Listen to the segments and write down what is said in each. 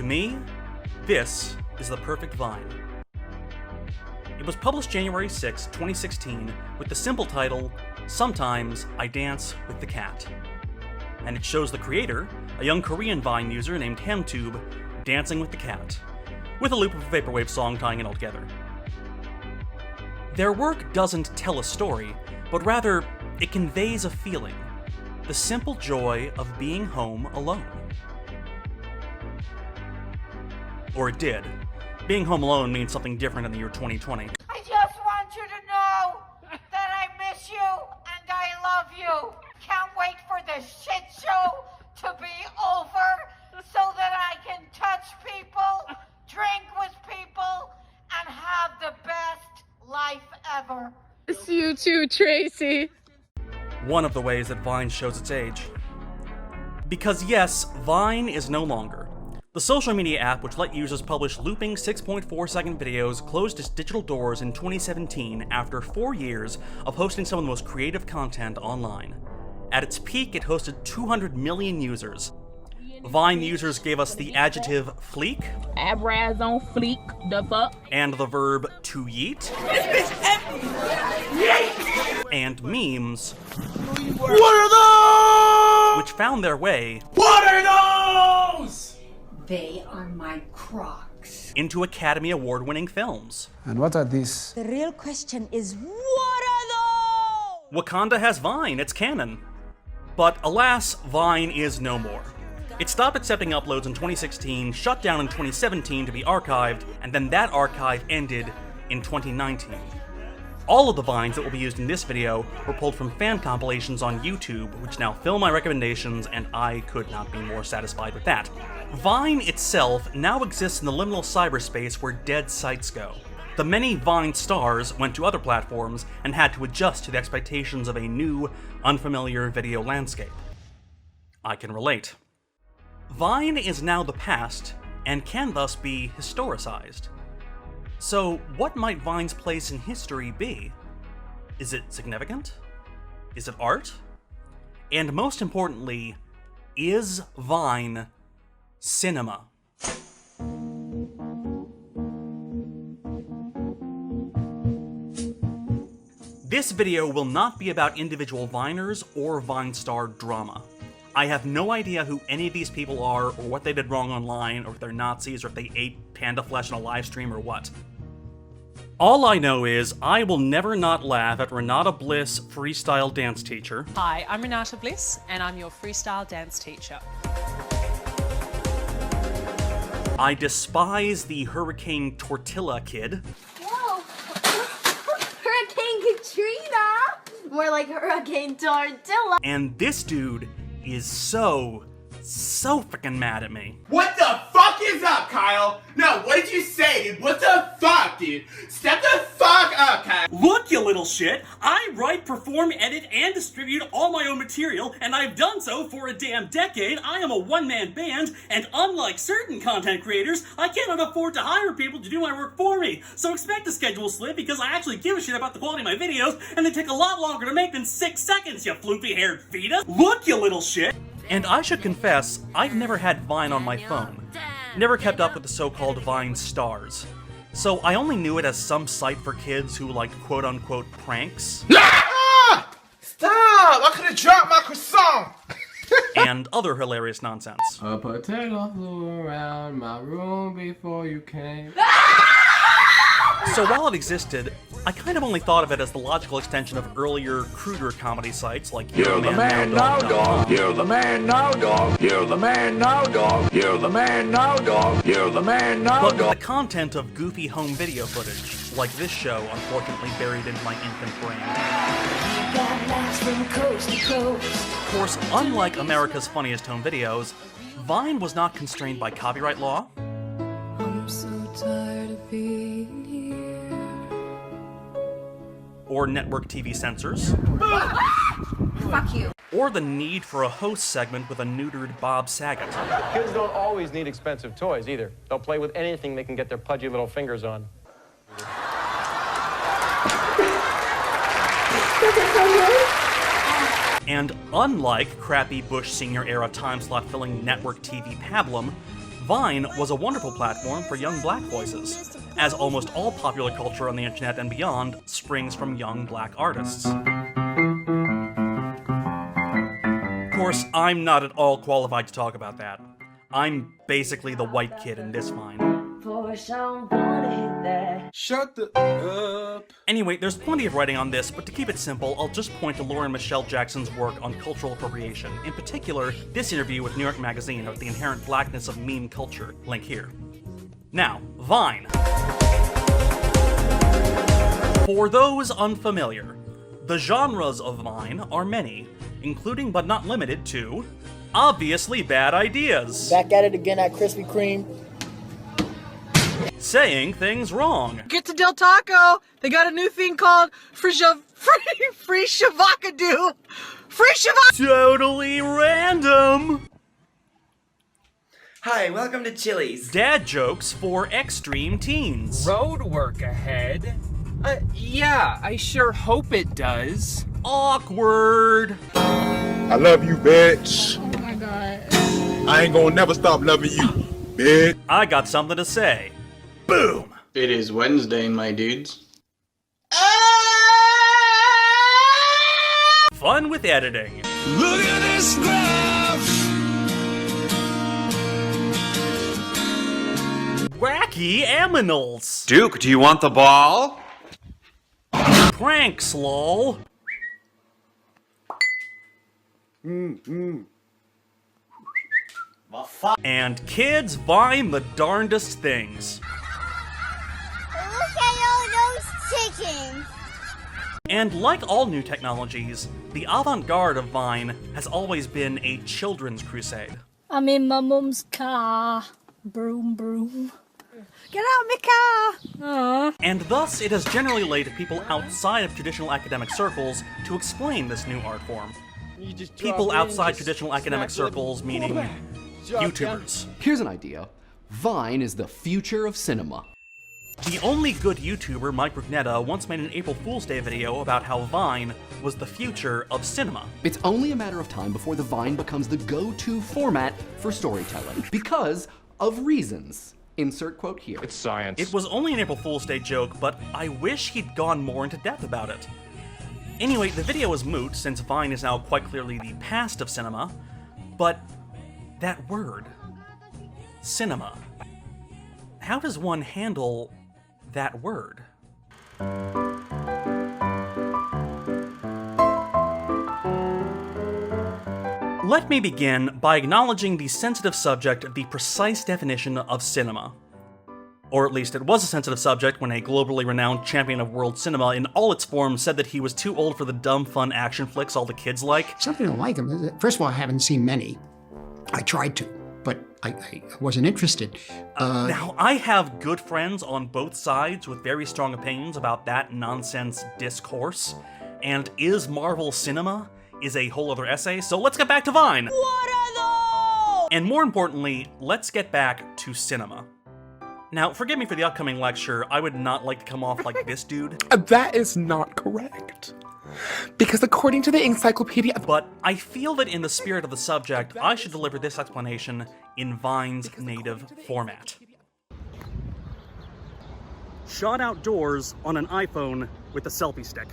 me, this is The Perfect Vine. It was published January 6, 2016, with the simple title, Sometimes I Dance with the Cat. And it shows the creator, a young Korean Vine user named Hamtube, dancing with the cat, with a loop of a vaporwave song tying it all together. Their work doesn't tell a story, but rather, it conveys a feeling. The simple joy of being home alone. Or it did. Being home alone means something different in the year 2020. I just want you to know that I miss you and I love you. Can't wait for the shit show to be over so that I can touch people, drink with people, and have the best life ever. It's you too, Tracy. One of the ways that Vine shows its age. Because yes, Vine is no longer. The social media app which let users publish looping 6.4-second videos closed its digital doors in 2017 after 4 years of hosting some of the most creative content online. At its peak, it hosted 200 million users. Vine users gave us the adjective fleek, Abraz on fleek, the fuck? and the verb to yeet, and memes, What are those? which found their way What are those? They are my Crocs. into Academy Award-winning films. And what are these? The real question is, what are those? Wakanda has Vine, it's canon. But alas, Vine is no more. It stopped accepting uploads in 2016, shut down in 2017 to be archived, and then that archive ended in 2019. All of the Vines that will be used in this video were pulled from fan compilations on YouTube, which now fill my recommendations, and I could not be more satisfied with that. Vine itself now exists in the liminal cyberspace where dead sites go. The many Vine stars went to other platforms and had to adjust to the expectations of a new, unfamiliar video landscape. I can relate. Vine is now the past, and can thus be historicized. So, what might Vine's place in history be? Is it significant? Is it art? And most importantly, is Vine cinema? This video will not be about individual Viners or Vine star drama. I have no idea who any of these people are, or what they did wrong online, or if they're Nazis, or if they ate panda flesh in a live stream, or what. All I know is, I will never not laugh at Renata Bliss, freestyle dance teacher. Hi, I'm Renata Bliss, and I'm your freestyle dance teacher. I despise the Hurricane Tortilla kid. Whoa! Hurricane Katrina! More like Hurricane Tortilla. And this dude is so freaking mad at me. What the fuck is up, Kyle? No, what did you say, dude? What the fuck, dude? Step the fuck up, Kyle. Look, you little shit! I write, perform, edit, and distribute all my own material, and I've done so for a damn decade. I am a one-man band, and unlike certain content creators, I cannot afford to hire people to do my work for me. So expect a schedule slip, because I actually give a shit about the quality of my videos, and they take a lot longer to make than 6 seconds, you floopy-haired fetus. Look, you little shit! And I should confess, I've never had Vine on my phone. Never kept up with the so-called Vine stars. So I only knew it as some site for kids who liked quote-unquote pranks. Ah! Stop! I could've dropped my croissant! and other hilarious nonsense. A potato flew around my room before you came. So while it existed, I kind of only thought of it as the logical extension of earlier, cruder comedy sites like You're the man now, dog. You're the man now, dog. You're the man now, dog. You're the man now, dog. You're the man now, but dog. the content of goofy home video footage, like this show, unfortunately buried in my infant brain. Of course, unlike America's Funniest Home Videos, Vine was not constrained by copyright law. I'm so tired of being here. Or network TV censors. Fuck you. Or the need for a host segment with a neutered Bob Saget. Kids don't always need expensive toys either. They'll play with anything they can get their pudgy little fingers on. And unlike crappy Bush Sr. era time slot filling network TV pablum, Vine was a wonderful platform for young black voices, as almost all popular culture on the internet and beyond springs from young black artists. Of course, I'm not at all qualified to talk about that. I'm basically the white kid in this Vine. Shut the up. Anyway, there's plenty of writing on this, but to keep it simple, I'll just point to Lauren Michelle Jackson's work on cultural appropriation. In particular, this interview with New York Magazine about the inherent blackness of meme culture. Link here. Now, Vine. For those unfamiliar, the genres of Vine are many, including but not limited to, obviously bad ideas. Back at it again at Krispy Kreme. Saying things wrong. Get to Del Taco. They got a new thing called free shavacadoo. Free shavacadoo. Totally random. Hi, welcome to Chili's. Dad jokes for extreme teens. Road work ahead? Yeah, I sure hope it does. Awkward. I love you, bitch. Oh my god. I ain't gonna never stop loving you, bitch. I got something to say. Boom! It is Wednesday, my dudes. Fun with editing. Look at this graph. Wacky aminals. Duke, do you want the ball? Pranks, lol. And kids Vine the darndest things. Look at all those chickens. And like all new technologies, the avant-garde of Vine has always been a children's crusade. I'm in my mum's car. Broom, broom. Get out my car. And thus, it has generally led people outside of traditional academic circles to explain this new art form. People outside traditional academic circles, meaning YouTubers. Here's an idea. Vine is the future of cinema. The only good YouTuber, Mike Rugnetta, once made an April Fool's Day video about how Vine was the future of cinema. It's only a matter of time before the Vine becomes the go-to format for storytelling, because of reasons. Insert quote here. It's science. It was only an April Fool's Day joke, but I wish he'd gone more into depth about it. Anyway, the video is moot, since Vine is now quite clearly the past of cinema, but that word, cinema, how does one handle that word? Let me begin by acknowledging the sensitive subject of the precise definition of cinema. Or at least it was a sensitive subject when a globally renowned champion of world cinema in all its forms said that he was too old for the dumb, fun action flicks all the kids like. Something to like them. First of all, I haven't seen many. I tried to, but I wasn't interested. Now, I have good friends on both sides with very strong opinions about that nonsense discourse, and is Marvel cinema is a whole other essay, so let's get back to Vine! What are those? And more importantly, let's get back to cinema. Now, forgive me for the upcoming lecture, I would not like to come off like this dude. That is not correct. Because according to the encyclopedia... But I feel that in the spirit of the subject, I should deliver this explanation in Vine's native format. Shot outdoors on an iPhone with a selfie stick.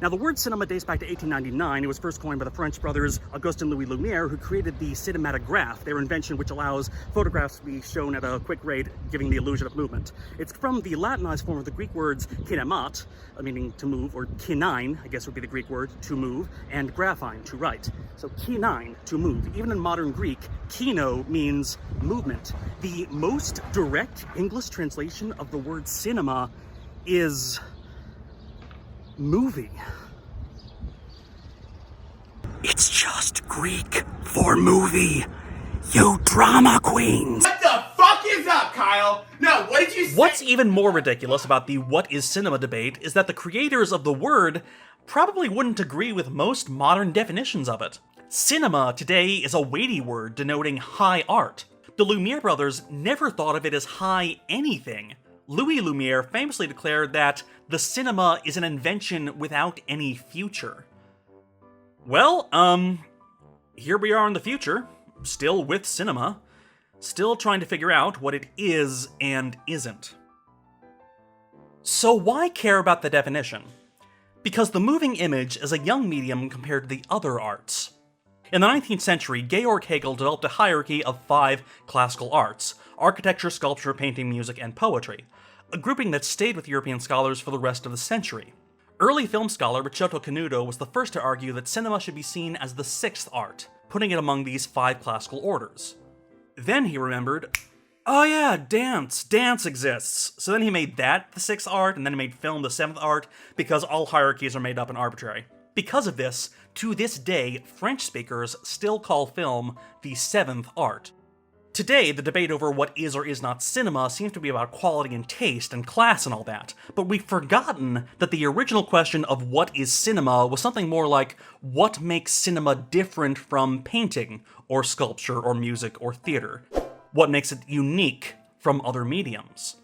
Now, the word cinema dates back to 1899. It was first coined by the French brothers Auguste and Louis Lumière, who created the cinematograph, their invention which allows photographs to be shown at a quick rate, giving the illusion of movement. It's from the Latinized form of the Greek words kinemat, meaning to move, or kinein, I guess would be the Greek word, to move, and graphein, to write. So kinein, to move. Even in modern Greek, kino means movement. The most direct English translation of the word cinema is movie. It's just Greek for movie, you drama queens. What the fuck is up, Kyle? No, what did you say? What's even more ridiculous about the what is cinema debate is that the creators of the word probably wouldn't agree with most modern definitions of it. Cinema today is a weighty word denoting high art. The Lumiere brothers never thought of it as high anything. Louis Lumiere famously declared that the cinema is an invention without any future. Well, here we are in the future, still with cinema. still trying to figure out what it is and isn't. So why care about the definition? Because the moving image is a young medium compared to the other arts. In the 19th century, Georg Hegel developed a hierarchy of 5 classical arts: architecture, sculpture, painting, music, and poetry, a grouping that stayed with European scholars for the rest of the century. Early film scholar Ricciotto Canudo was the first to argue that cinema should be seen as the 6th art, putting it among these 5 classical orders. Then he remembered, oh yeah, dance exists. So then he made that the 6th art, and then he made film the 7th art, because all hierarchies are made up and arbitrary. Because of this, to this day, French speakers still call film the 7th art. Today, the debate over what is or is not cinema seems to be about quality and taste and class and all that, but we've forgotten that the original question of what is cinema was something more like, what makes cinema different from painting, or sculpture, or music, or theater? What makes it unique from other mediums?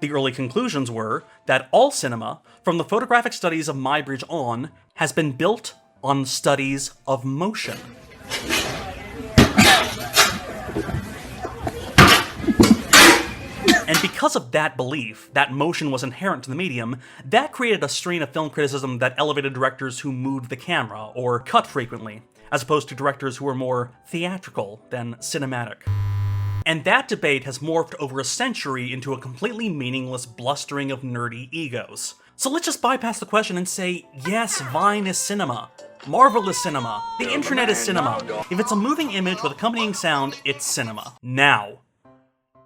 The early conclusions were that all cinema, from the photographic studies of Muybridge on, has been built on studies of motion. And because of that belief, that motion was inherent to the medium, that created a strain of film criticism that elevated directors who moved the camera, or cut frequently, as opposed to directors who were more theatrical than cinematic. And that debate has morphed over a century into a completely meaningless blustering of nerdy egos. So let's just bypass the question and say, yes, Vine is cinema. Marvel is cinema. The internet is cinema. If it's a moving image with accompanying sound, it's cinema. Now,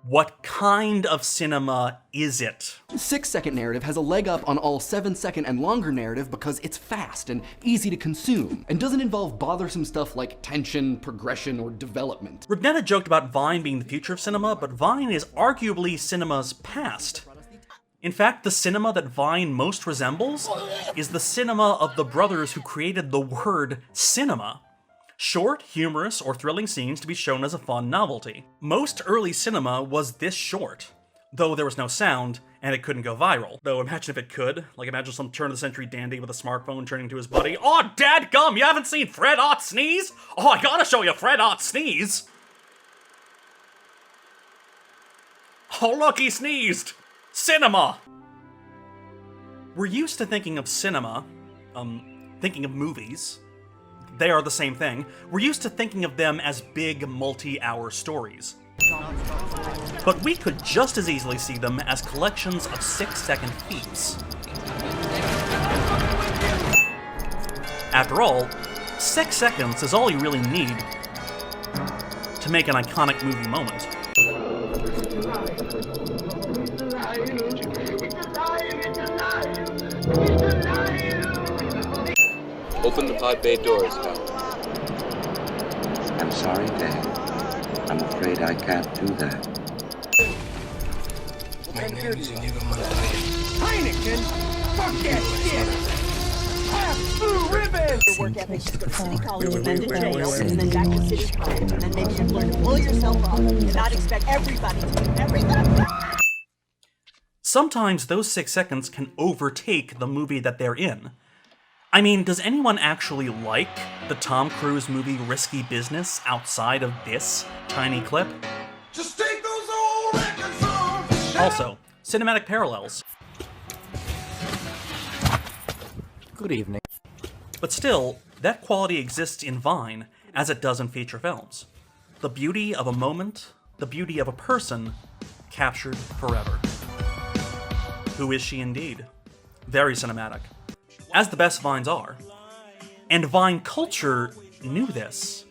what kind of cinema is it? 6-second narrative has a leg up on all 7-second and longer narrative because it's fast and easy to consume, and doesn't involve bothersome stuff like tension, progression, or development. Rugnetta joked about Vine being the future of cinema, but Vine is arguably cinema's past. In fact, the cinema that Vine most resembles is the cinema of the brothers who created the word cinema. Short, humorous, or thrilling scenes to be shown as a fun novelty. Most early cinema was this short, though there was no sound, and it couldn't go viral. Though imagine if it could. Like, imagine some turn-of-the-century dandy with a smartphone turning to his buddy, "Oh, dadgum, you haven't seen Fred Ott sneeze? Oh, I gotta show you Fred Ott sneeze!" Oh, look, he sneezed! Cinema! We're used to thinking of cinema, thinking of movies. They are the same thing. We're used to thinking of them as big, multi-hour stories. But we could just as easily see them as collections of 6-second feats. After all, 6 seconds is all you really need to make an iconic movie moment. Open the pod bay doors, Hal. I'm sorry, Dad. I'm afraid I can't do that. Heineken! Fuck that shit! Half blue ribbon! Your work ethic to the city college and then to jail, and then back to city college, and then maybe you've learned to pull yourself up and not expect everybody to do everything. Sometimes those 6 seconds can overtake the movie that they're in. I mean, does anyone actually like the Tom Cruise movie Risky Business outside of this tiny clip? Just take those old records on. Also, cinematic parallels. Good evening. But still, that quality exists in Vine as it does in feature films. The beauty of a moment, the beauty of a person, captured forever. Who is she indeed? Very cinematic. As the best Vines are. And Vine culture knew this.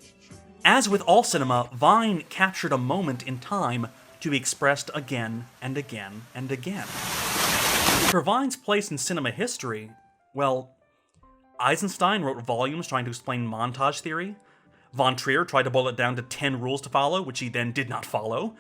As with all cinema, Vine captured a moment in time to be expressed again and again and again. For Vine's place in cinema history, well, Eisenstein wrote volumes trying to explain montage theory. Von Trier tried to boil it down to 10 rules to follow, which he then did not follow.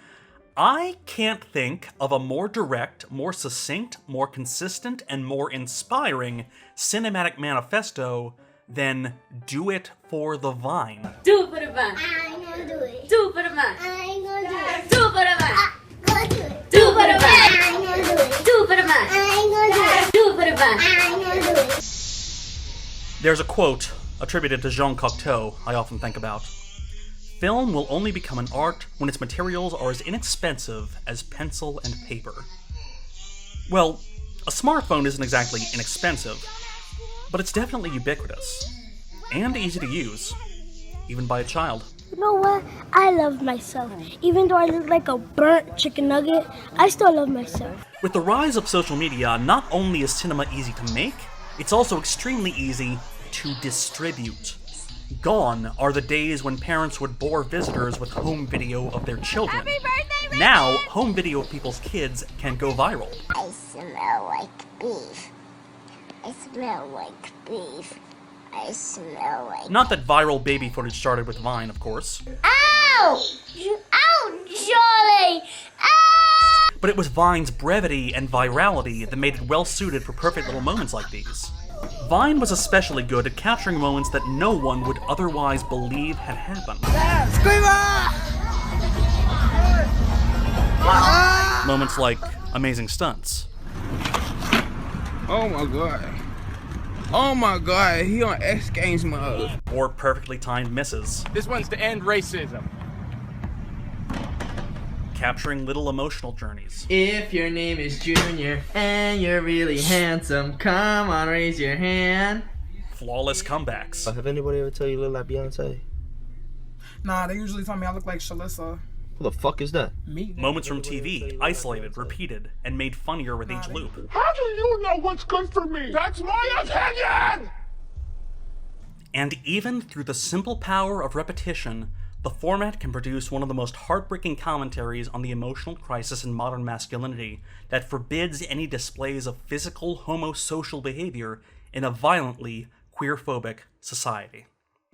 I can't think of a more direct, more succinct, more consistent, and more inspiring cinematic manifesto than Do It for the Vine. Do it for the Vine. I ain't gonna do it. Do it for the Vine. I ain't gonna do it. Do it for the Vine. Gonna do it. Do it for the Vine. I ain't gonna do it. Do it for the Vine. I ain't gonna do it. Do it for the Vine. I ain't gonna do it. There's a quote attributed to Jean Cocteau I often think about. Film will only become an art when its materials are as inexpensive as pencil and paper. Well, a smartphone isn't exactly inexpensive, but it's definitely ubiquitous, and easy to use, even by a child. You know what? I love myself. Even though I look like a burnt chicken nugget, I still love myself. With the rise of social media, not only is cinema easy to make, it's also extremely easy to distribute. Gone are the days when parents would bore visitors with home video of their children. Now, home video of people's kids can go viral. I smell like beef. I smell like beef. I smell like... Not that viral baby footage started with Vine, of course. Ow! Ow, Charlie! Ow! But it was Vine's brevity and virality that made it well-suited for perfect little moments like these. Vine was especially good at capturing moments that no one would otherwise believe had happened. Moments like amazing stunts. Oh my god. Oh my god, he on X Games mode. Or perfectly timed misses. This one's to end racism. Capturing little emotional journeys. If your name is Junior and you're really handsome, come on, raise your hand. Flawless comebacks. Have anybody ever tell you you look like Beyonce? Nah, they usually tell me I look like Shalissa. Who the fuck is that? Me. Moments from TV, isolated, repeated, and made funnier with each loop. How do you know what's good for me? That's my opinion! And even through the simple power of repetition, the format can produce one of the most heartbreaking commentaries on the emotional crisis in modern masculinity that forbids any displays of physical homosocial behavior in a violently queerphobic society.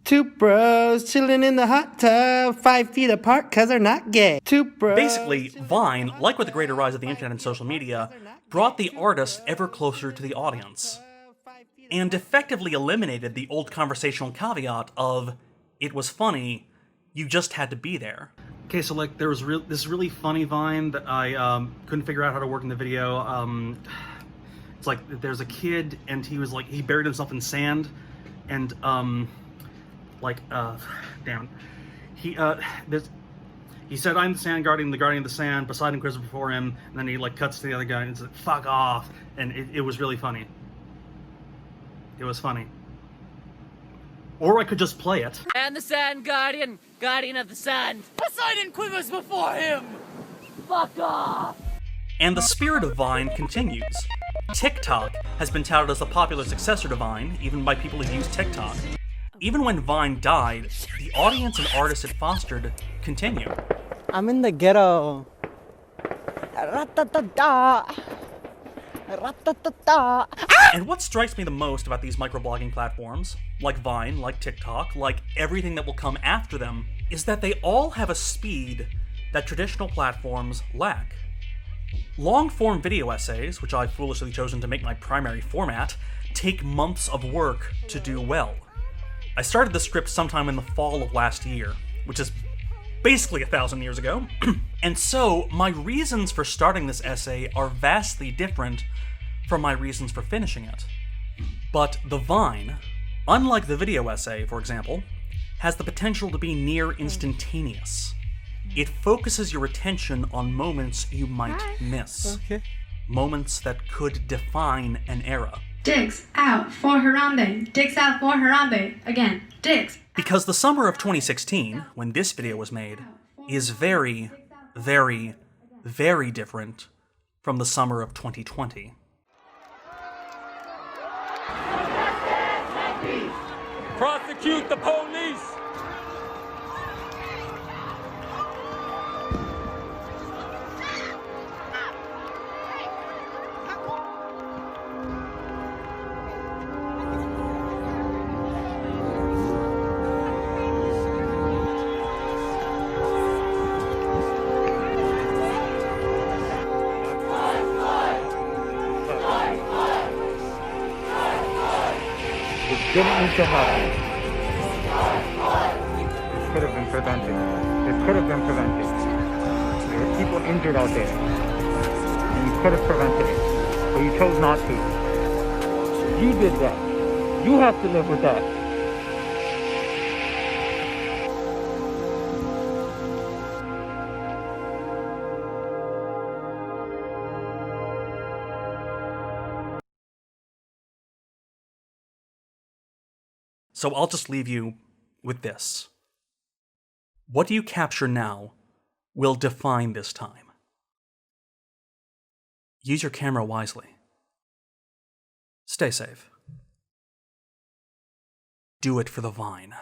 Two bros chilling in the hot tub, 5 feet apart cause they're not gay. Two bros. Basically, Vine, like with the greater rise of the internet and social media, brought the artist ever closer to the audience, and effectively eliminated the old conversational caveat of, it was funny, you just had to be there. Okay, so like there was this really funny Vine that I couldn't figure out how to work in the video. It's like there's a kid and he was like, he buried himself in sand, and he said, I'm the sand guardian, the guardian of the sand, Poseidon quizzes before him, and then he like cuts to the other guy and says, fuck off, and it was really funny. It was funny. Or I could just play it. And the sand guardian, guardian of the sand. Poseidon quivers before him! Fuck off! And the spirit of Vine continues. TikTok has been touted as the popular successor to Vine, even by people who use TikTok. Even when Vine died, the audience and artists it fostered continue. I'm in the ghetto. Ra-ta-ta-ta. Ra-ta-ta-ta. And what strikes me the most about these microblogging platforms, like Vine, like TikTok, like everything that will come after them, is that they all have a speed that traditional platforms lack. Long-form video essays, which I've foolishly chosen to make my primary format, take months of work to do well. I started the script sometime in the fall of last year, which is basically 1,000 years ago, and so my reasons for starting this essay are vastly different from my reasons for finishing it. But the Vine, unlike the video essay, for example, has the potential to be near instantaneous. It focuses your attention on moments you might miss. Moments that could define an era. Dicks out for Harambe. Dicks out for Harambe. Again, dicks. Because the summer of 2016, when this video was made, is very, very, very different from the summer of 2020. Prosecute the police! Didn't need to happen. This could have been prevented. This could have been prevented. There were people injured out there. And you could have prevented it. But you chose not to. You did that. You have to live with that. So I'll just leave you with this. What you capture now will define this time. Use your camera wisely. Stay safe. Do it for the Vine.